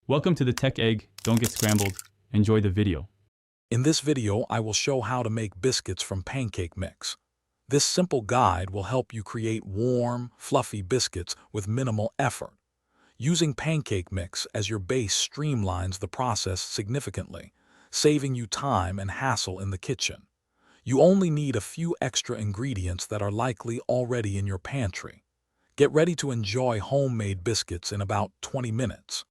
Welcome to the Tech Egg. Don't get scrambled. Enjoy the video. In this video, I will show how to make biscuits from pancake mix. This simple guide will help you create warm, fluffy biscuits with minimal effort. Using pancake mix as your base streamlines the process significantly, saving you time and hassle in the kitchen. You only need a few extra ingredients that are likely already in your pantry. Get ready to enjoy homemade biscuits in about 20 minutes.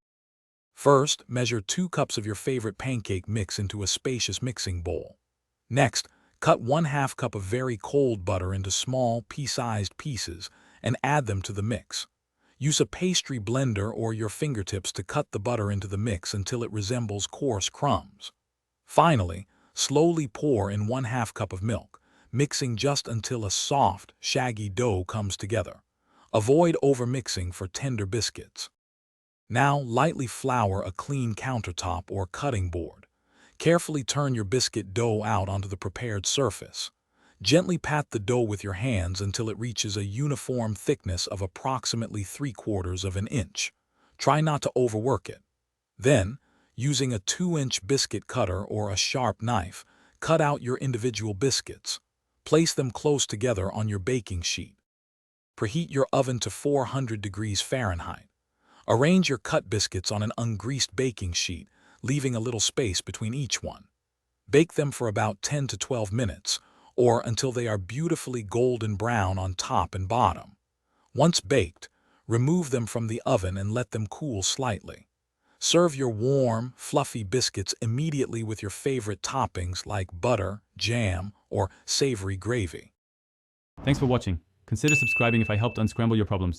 First, measure 2 cups of your favorite pancake mix into a spacious mixing bowl. Next, cut 1/2 cup of very cold butter into small, pea-sized pieces and add them to the mix. Use a pastry blender or your fingertips to cut the butter into the mix until it resembles coarse crumbs. Finally, slowly pour in 1/2 cup of milk, mixing just until a soft, shaggy dough comes together. Avoid overmixing for tender biscuits. Now, lightly flour a clean countertop or cutting board. Carefully turn your biscuit dough out onto the prepared surface. Gently pat the dough with your hands until it reaches a uniform thickness of approximately 3/4 of an inch. Try not to overwork it. Then, using a 2-inch biscuit cutter or a sharp knife, cut out your individual biscuits. Place them close together on your baking sheet. Preheat your oven to 400 degrees Fahrenheit. Arrange your cut biscuits on an ungreased baking sheet, leaving a little space between each one. Bake them for about 10 to 12 minutes, or until they are beautifully golden brown on top and bottom. Once baked, remove them from the oven and let them cool slightly. Serve your warm, fluffy biscuits immediately with your favorite toppings like butter, jam, or savory gravy. Thanks for watching. Consider subscribing if I helped unscramble your problems.